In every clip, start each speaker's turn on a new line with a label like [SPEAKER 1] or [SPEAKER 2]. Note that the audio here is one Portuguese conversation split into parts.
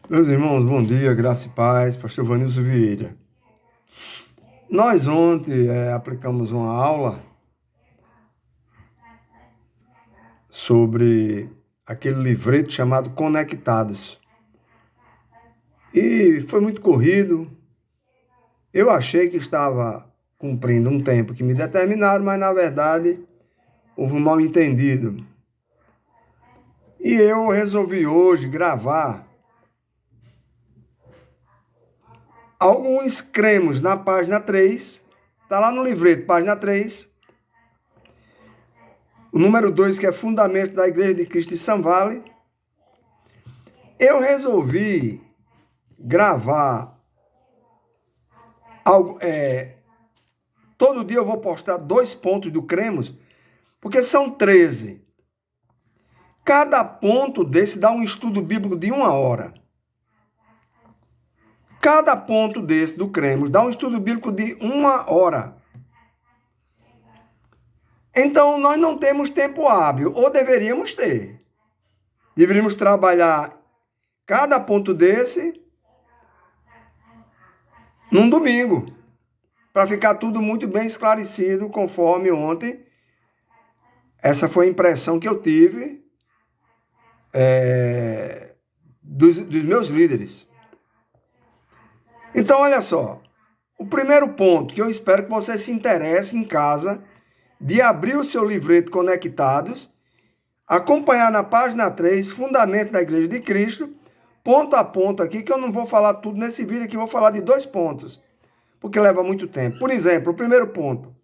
[SPEAKER 1] Meus irmãos, bom dia, graça e paz, pastor Vanilson Vieira. Nós ontem aplicamos uma aula sobre aquele livreto chamado Conectados. E foi muito corrido. Eu achei que estava cumprindo um tempo que me determinaram, mas na verdade houve um mal entendido. E eu resolvi hoje gravar alguns cremos na página 3. Está lá no livreto, página 3. O número 2, que é Fundamento da Igreja de Cristo de São Vale. Eu resolvi gravar algo. Todo dia eu vou postar 2 pontos do Cremos, porque são 13. Cada ponto desse dá um estudo bíblico de 1 hora. Cada ponto desse do Cremos dá um estudo bíblico de 1 hora. Então, nós não temos tempo hábil, ou deveríamos ter. Deveríamos trabalhar cada ponto desse num domingo, para ficar tudo muito bem esclarecido, conforme ontem. Essa foi a impressão que eu tive dos meus líderes. Então, olha só. O primeiro ponto que eu espero que você se interesse em casa, de abrir o seu livreto Conectados, acompanhar na página 3, Fundamento da Igreja de Cristo, ponto a ponto aqui, que eu não vou falar tudo nesse vídeo aqui, vou falar de 2 pontos, porque leva muito tempo. Por exemplo, o primeiro ponto.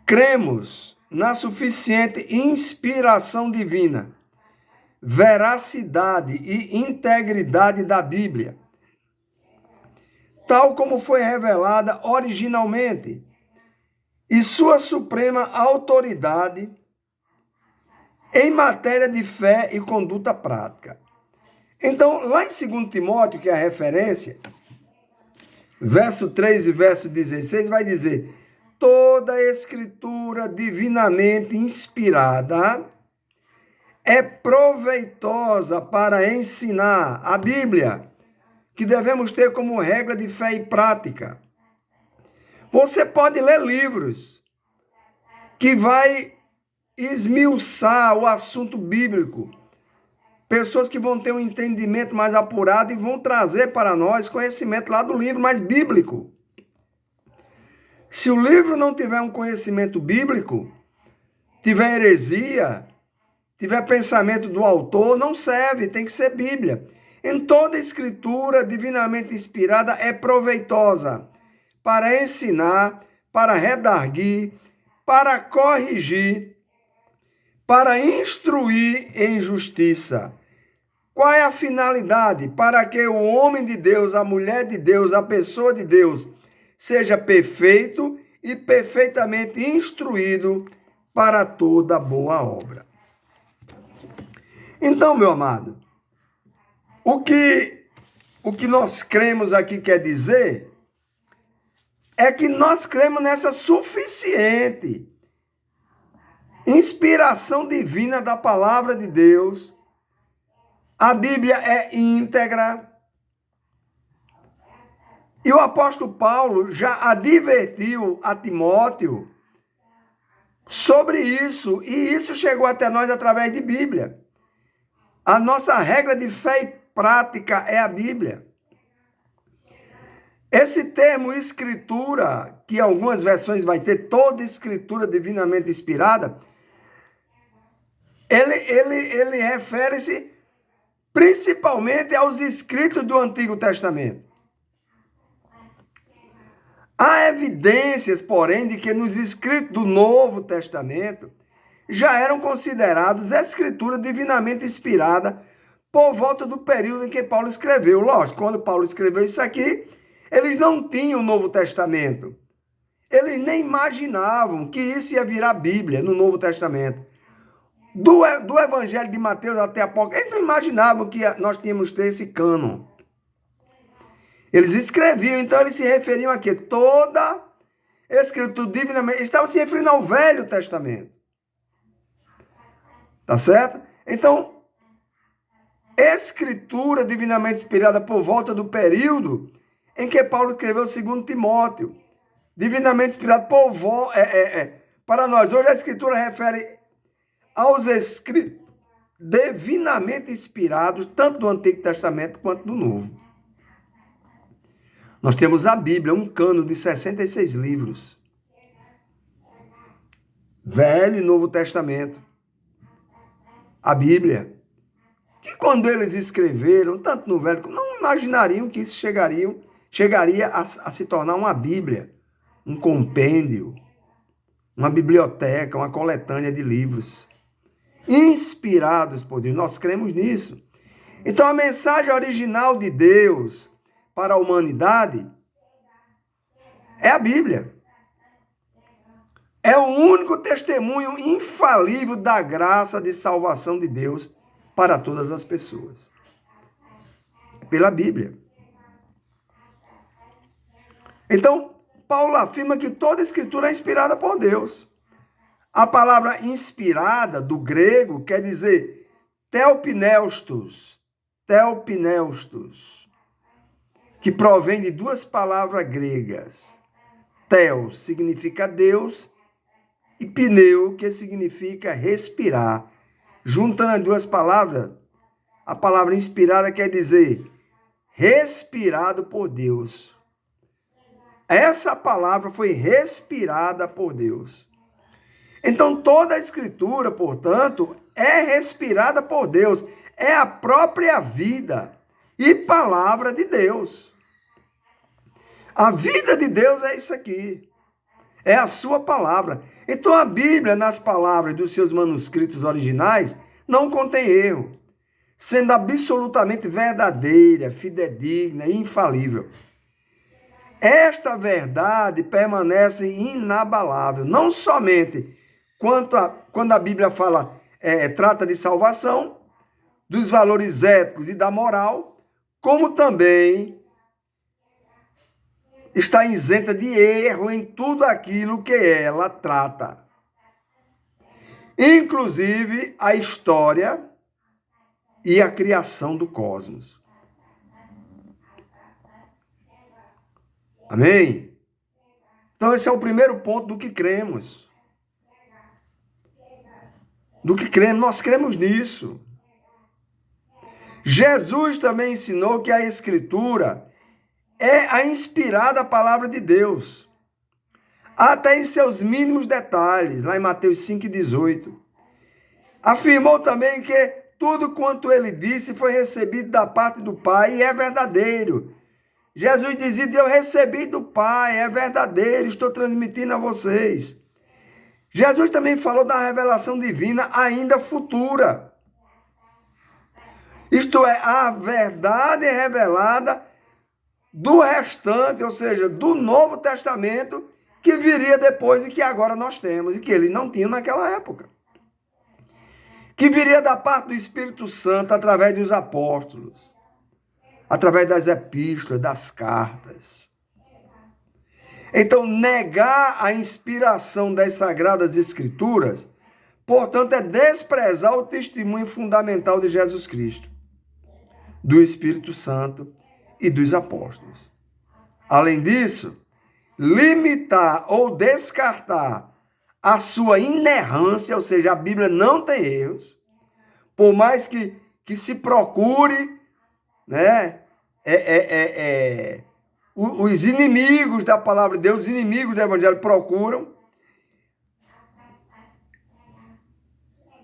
[SPEAKER 1] Cremos na suficiente inspiração divina, veracidade e integridade da Bíblia, tal como foi revelada originalmente, e sua suprema autoridade em matéria de fé e conduta prática. Então, lá em 2 Timóteo, que é a referência, verso 3 e verso 16, vai dizer: toda a escritura divinamente inspirada é proveitosa para ensinar. A Bíblia, que devemos ter como regra de fé e prática. Você pode ler livros que vai esmiuçar o assunto bíblico. Pessoas que vão ter um entendimento mais apurado e vão trazer para nós conhecimento lá do livro mais bíblico. Se o livro não tiver um conhecimento bíblico, tiver heresia, tiver pensamento do autor, não serve, tem que ser Bíblia. Em toda escritura divinamente inspirada é proveitosa para ensinar, para redarguir, para corrigir, para instruir em justiça. Qual é a finalidade? Para que o homem de Deus, a mulher de Deus, a pessoa de Deus, seja perfeito e perfeitamente instruído para toda boa obra. Então, meu amado, o que nós cremos aqui quer dizer é que nós cremos nessa suficiente inspiração divina da palavra de Deus. A Bíblia é íntegra. E o apóstolo Paulo já advertiu a Timóteo sobre isso. E isso chegou até nós através de Bíblia. A nossa regra de fé e prática é a Bíblia. Esse termo escritura, que algumas versões vai ter toda escritura divinamente inspirada, ele refere-se principalmente aos escritos do Antigo Testamento. Há evidências, porém, de que nos escritos do Novo Testamento já eram considerados escritura divinamente inspirada por volta do período em que Paulo escreveu. Lógico, quando Paulo escreveu isso aqui, eles não tinham o Novo Testamento. Eles nem imaginavam que isso ia virar Bíblia no Novo Testamento. Do Evangelho de Mateus até Apocalipse, eles não imaginavam que nós tínhamos ter esse cânon. Eles escreviam, então eles se referiam aqui, toda escritura divinamente, eles estavam se referindo ao Velho Testamento. Tá certo? Então, escritura divinamente inspirada por volta do período em que Paulo escreveu o 2 Timóteo. Divinamente inspirado para nós. Hoje a escritura refere aos escritos divinamente inspirados, tanto do Antigo Testamento quanto do Novo. Nós temos a Bíblia, um cano de 66 livros. Velho e Novo Testamento. A Bíblia. Que quando eles escreveram, tanto no Velho, não imaginariam que isso chegaria a se tornar uma Bíblia, um compêndio, uma biblioteca, uma coletânea de livros inspirados por Deus. Nós cremos nisso. Então, a mensagem original de Deus para a humanidade é a Bíblia. É o único testemunho infalível da graça de salvação de Deus para todas as pessoas. Pela Bíblia. Então, Paulo afirma que toda a escritura é inspirada por Deus. A palavra inspirada, do grego, quer dizer theopneustos, que provém de duas palavras gregas. Theos significa Deus e pneu, que significa respirar. Juntando as duas palavras, a palavra inspirada quer dizer respirado por Deus. Essa palavra foi respirada por Deus. Então, toda a escritura, portanto, é respirada por Deus. É a própria vida e palavra de Deus. A vida de Deus é isso aqui. É a sua palavra. Então, a Bíblia, nas palavras dos seus manuscritos originais, não contém erro, sendo absolutamente verdadeira, fidedigna e infalível. Esta verdade permanece inabalável, não somente quando a Bíblia trata de salvação, dos valores éticos e da moral, como também está isenta de erro em tudo aquilo que ela trata. Inclusive a história e a criação do cosmos. Amém? Então esse é o primeiro ponto do que cremos. Nós cremos nisso. Jesus também ensinou que a Escritura é a inspirada palavra de Deus, até em seus mínimos detalhes, lá em Mateus 5,18. Afirmou também que tudo quanto ele disse foi recebido da parte do Pai e é verdadeiro. Jesus dizia: eu recebi do Pai, é verdadeiro, estou transmitindo a vocês. Jesus também falou da revelação divina ainda futura. Isto é, a verdade revelada do restante, ou seja, do Novo Testamento, que viria depois e que agora nós temos, e que eles não tinham naquela época. Que viria da parte do Espírito Santo através dos apóstolos, através das epístolas, das cartas. Então, negar a inspiração das Sagradas Escrituras, portanto, é desprezar o testemunho fundamental de Jesus Cristo, do Espírito Santo e dos apóstolos. Além disso, limitar ou descartar a sua inerrância, ou seja, a Bíblia não tem erros, por mais que se procure, né, os inimigos da palavra de Deus, os inimigos do Evangelho procuram.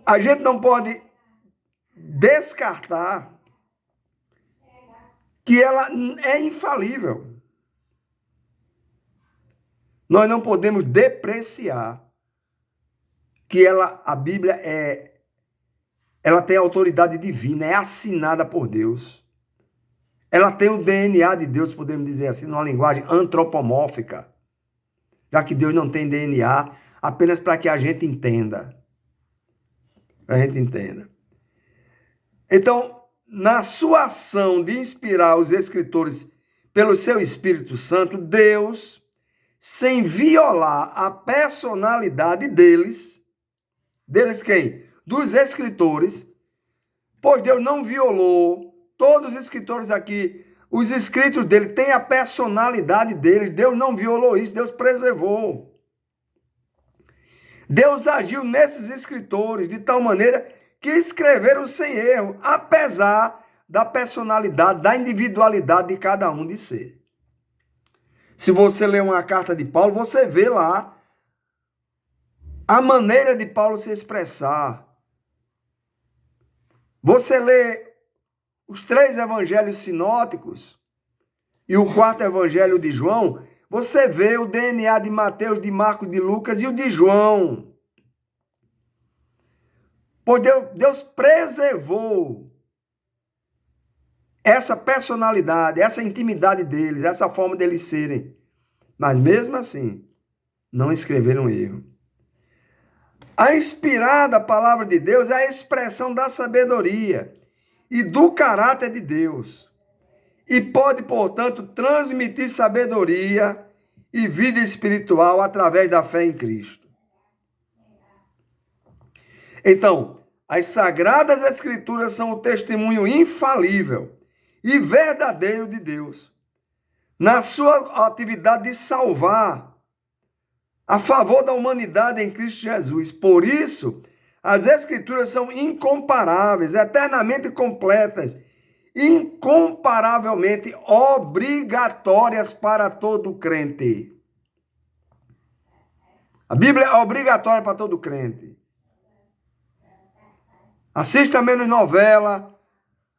[SPEAKER 1] A gente não pode descartar que ela é infalível. Nós não podemos depreciar que a Bíblia ela tem autoridade divina, é assinada por Deus. Ela tem o DNA de Deus, podemos dizer assim, numa linguagem antropomórfica, já que Deus não tem DNA, apenas para que a gente entenda. Então, na sua ação de inspirar os escritores pelo seu Espírito Santo, Deus, sem violar a personalidade deles quem? Dos escritores, Pois Deus não violou. Todos os escritores aqui, os escritos dele têm a personalidade deles. Deus não violou isso, Deus preservou. Deus agiu nesses escritores de tal maneira que escreveram sem erro, apesar da personalidade, da individualidade de cada um de ser. Se você ler uma carta de Paulo, você vê lá a maneira de Paulo se expressar. Você lê os 3 evangelhos sinóticos e o 4º evangelho de João, você vê o DNA de Mateus, de Marcos, de Lucas e o de João. Pois Deus preservou essa personalidade, essa intimidade deles, essa forma deles serem. Mas mesmo assim, não escreveram erro. A inspirada palavra de Deus é a expressão da sabedoria e do caráter de Deus. E pode, portanto, transmitir sabedoria e vida espiritual através da fé em Cristo. Então, as Sagradas Escrituras são o testemunho infalível e verdadeiro de Deus na sua atividade de salvar a favor da humanidade em Cristo Jesus. Por isso, as Escrituras são incomparáveis, eternamente completas, incomparavelmente obrigatórias para todo crente. A Bíblia é obrigatória para todo crente. Assista menos novela,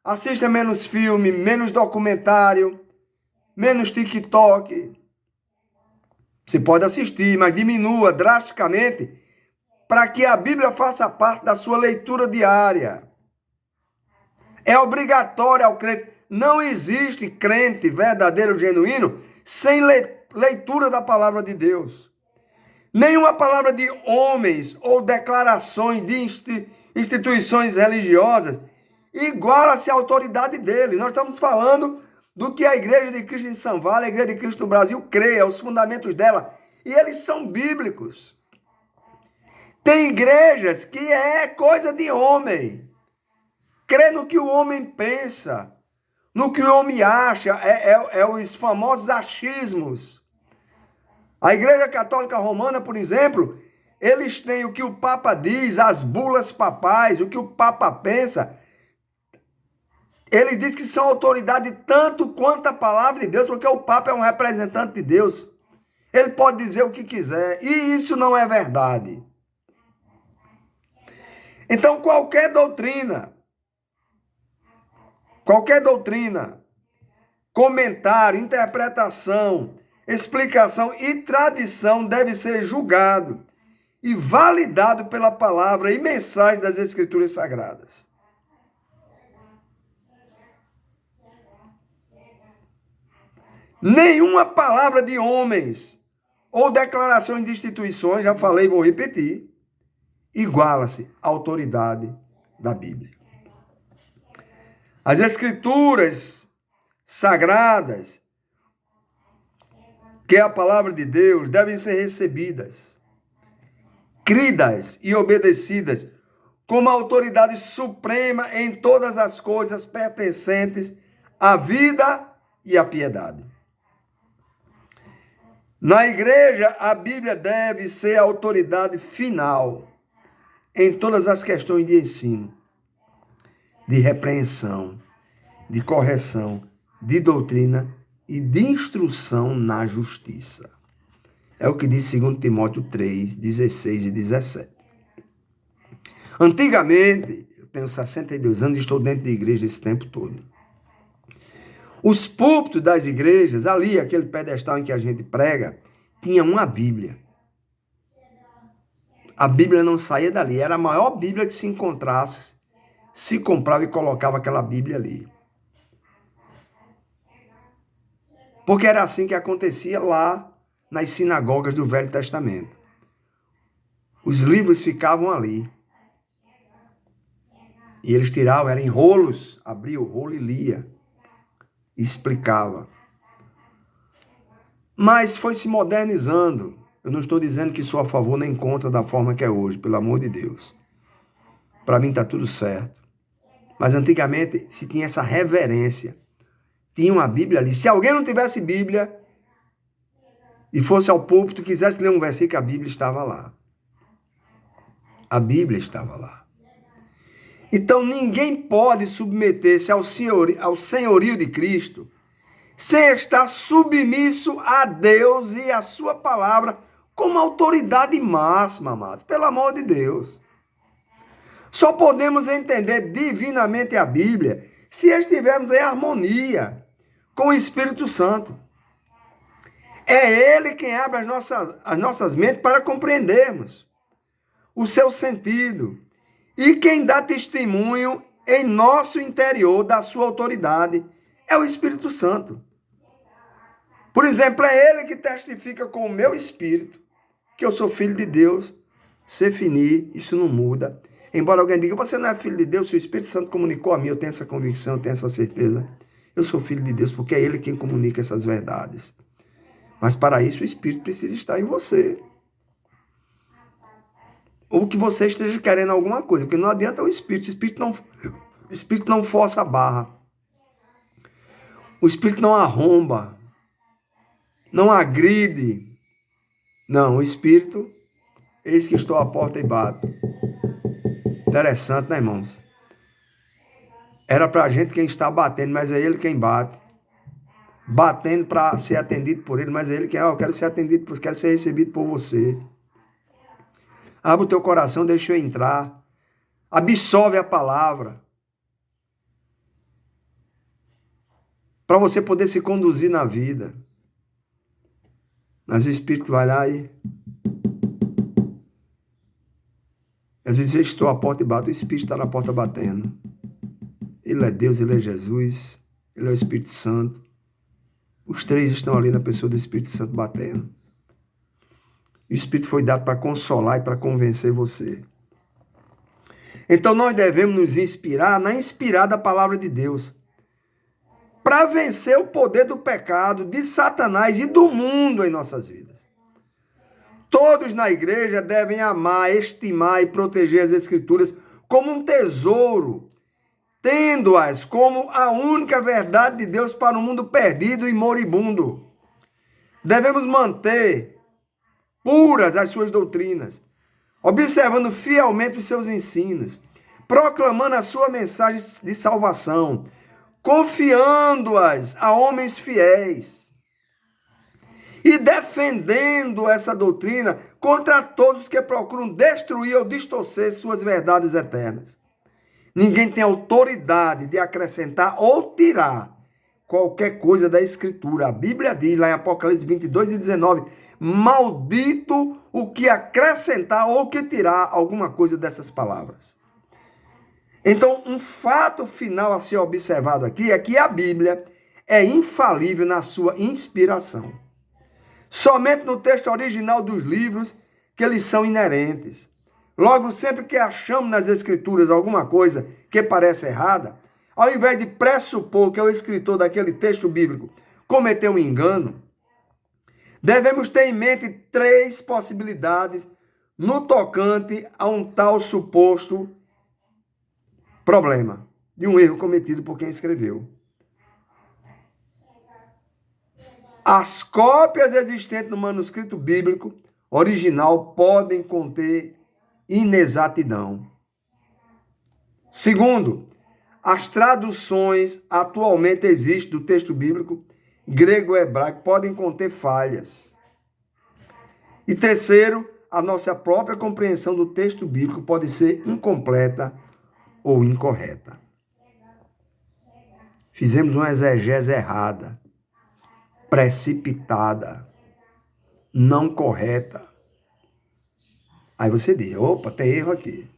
[SPEAKER 1] assista menos filme, menos documentário, menos TikTok. Você pode assistir, mas diminua drasticamente para que a Bíblia faça parte da sua leitura diária. É obrigatório ao crente. Não existe crente verdadeiro, genuíno, sem leitura da palavra de Deus. Nenhuma palavra de homens ou declarações de instituições religiosas iguala-se à autoridade dele. Nós estamos falando do que a Igreja de Cristo em São Vale, a Igreja de Cristo do Brasil crê, os fundamentos dela, e eles são bíblicos. Tem igrejas que é coisa de homem, crê no que o homem pensa, no que o homem acha, é os famosos achismos. A Igreja Católica Romana, por exemplo, eles têm o que o Papa diz, as bulas papais, o que o Papa pensa. Ele diz que são autoridade tanto quanto a palavra de Deus, porque o Papa é um representante de Deus. Ele pode dizer o que quiser, e isso não é verdade. Então, qualquer doutrina, comentário, interpretação, explicação e tradição deve ser julgado e validado pela palavra e mensagem das Escrituras Sagradas. Nenhuma palavra de homens ou declarações de instituições, já falei e vou repetir, iguala-se à autoridade da Bíblia. As Escrituras Sagradas, que é a palavra de Deus, devem ser recebidas, cridas e obedecidas como autoridade suprema em todas as coisas pertencentes à vida e à piedade. Na igreja, a Bíblia deve ser a autoridade final em todas as questões de ensino, de repreensão, de correção, de doutrina e de instrução na justiça. É o que diz 2 Timóteo 3, 16 e 17. Antigamente, eu tenho 62 anos e estou dentro de igreja esse tempo todo. Os púlpitos das igrejas, ali, aquele pedestal em que a gente prega, tinha uma Bíblia. A Bíblia não saía dali. Era a maior Bíblia que se encontrasse, se comprava e colocava aquela Bíblia ali. Porque era assim que acontecia lá nas sinagogas do Velho Testamento. Os livros ficavam ali. E eles tiravam, eram em rolos, abria o rolo e lia. E explicava. Mas foi se modernizando. Eu não estou dizendo que sou a favor nem contra da forma que é hoje, pelo amor de Deus. Para mim está tudo certo. Mas antigamente se tinha essa reverência. Tinha uma Bíblia ali. Se alguém não tivesse Bíblia e fosse ao púlpito e quisesse ler um versículo, a Bíblia estava lá. A Bíblia estava lá. Então ninguém pode submeter-se ao senhorio de Cristo sem estar submisso a Deus e a sua palavra como autoridade máxima, amados. Pelo amor de Deus. Só podemos entender divinamente a Bíblia se estivermos em harmonia com o Espírito Santo. É Ele quem abre as nossas mentes para compreendermos o seu sentido e quem dá testemunho em nosso interior da sua autoridade é o Espírito Santo. Por exemplo, é Ele que testifica com o meu espírito que eu sou filho de Deus. Se finir, isso não muda. Embora alguém diga, você não é filho de Deus, se o Espírito Santo comunicou a mim, eu tenho essa convicção, eu tenho essa certeza. Eu sou filho de Deus porque é Ele quem comunica essas verdades. Mas para isso o Espírito precisa estar em você. Ou que você esteja querendo alguma coisa, porque não adianta o Espírito não força a barra. O Espírito não arromba, não agride. Não, o Espírito, eis que estou à porta e bato. Interessante, né, irmãos? Era para a gente quem está batendo, mas é Ele quem bate. Batendo para ser atendido por Ele, mas é Ele quem, eu quero ser atendido, quero ser recebido por você. Abre o teu coração, deixa eu entrar. Absorve a palavra. Para você poder se conduzir na vida. Mas o Espírito vai lá e... Às vezes eu estou à porta e bato, o Espírito está na porta batendo. Ele é Deus, Ele é Jesus, Ele é o Espírito Santo. Os três estão ali na pessoa do Espírito Santo batendo. O Espírito foi dado para consolar e para convencer você. Então nós devemos nos inspirar na inspirada palavra de Deus. Para vencer o poder do pecado, de Satanás e do mundo em nossas vidas. Todos na igreja devem amar, estimar e proteger as Escrituras como um tesouro, tendo-as como a única verdade de Deus para um mundo perdido e moribundo. Devemos manter puras as suas doutrinas, observando fielmente os seus ensinos, proclamando a sua mensagem de salvação, confiando-as a homens fiéis e defendendo essa doutrina contra todos que procuram destruir ou distorcer suas verdades eternas. Ninguém tem autoridade de acrescentar ou tirar qualquer coisa da Escritura. A Bíblia diz lá em Apocalipse 22 e 19, maldito o que acrescentar ou que tirar alguma coisa dessas palavras. Então, um fato final a ser observado aqui é que a Bíblia é infalível na sua inspiração. Somente no texto original dos livros que eles são inerentes. Logo, sempre que achamos nas Escrituras alguma coisa que parece errada, ao invés de pressupor que o escritor daquele texto bíblico cometeu um engano, devemos ter em mente três possibilidades no tocante a um tal suposto problema de um erro cometido por quem escreveu. As cópias existentes no manuscrito bíblico original podem conter inexatidão. Segundo, as traduções atualmente existentes do texto bíblico grego e hebraico podem conter falhas. E terceiro, a nossa própria compreensão do texto bíblico pode ser incompleta ou incorreta. Fizemos uma exegese errada, precipitada, não correta. Aí você diz, opa, tem erro aqui.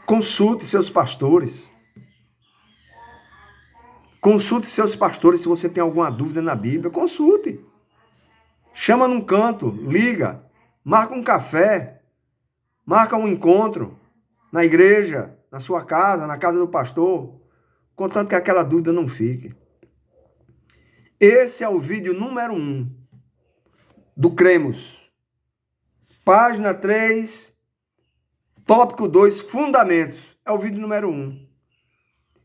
[SPEAKER 1] Consulte seus pastores. Consulte seus pastores se você tem alguma dúvida na Bíblia. Consulte. Chama num canto, liga, marca um café, marca um encontro na igreja, na sua casa, na casa do pastor, contanto que aquela dúvida não fique. Esse é o vídeo número 1 do Cremos. Página 3, tópico 2, Fundamentos. É o vídeo número 1.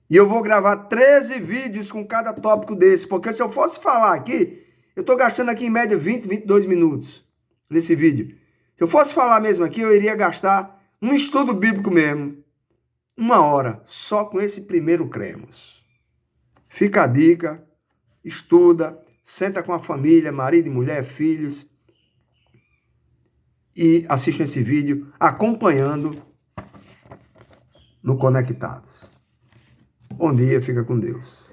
[SPEAKER 1] E eu vou gravar 13 vídeos com cada tópico desse, porque se eu fosse falar aqui, eu estou gastando aqui em média 20, 22 minutos nesse vídeo. Se eu fosse falar mesmo aqui, eu iria gastar um estudo bíblico mesmo, 1 hora, só com esse primeiro cremos. Fica a dica, estuda, senta com a família, marido e mulher, filhos, e assistam esse vídeo acompanhando no Conectados. Bom dia, fica com Deus.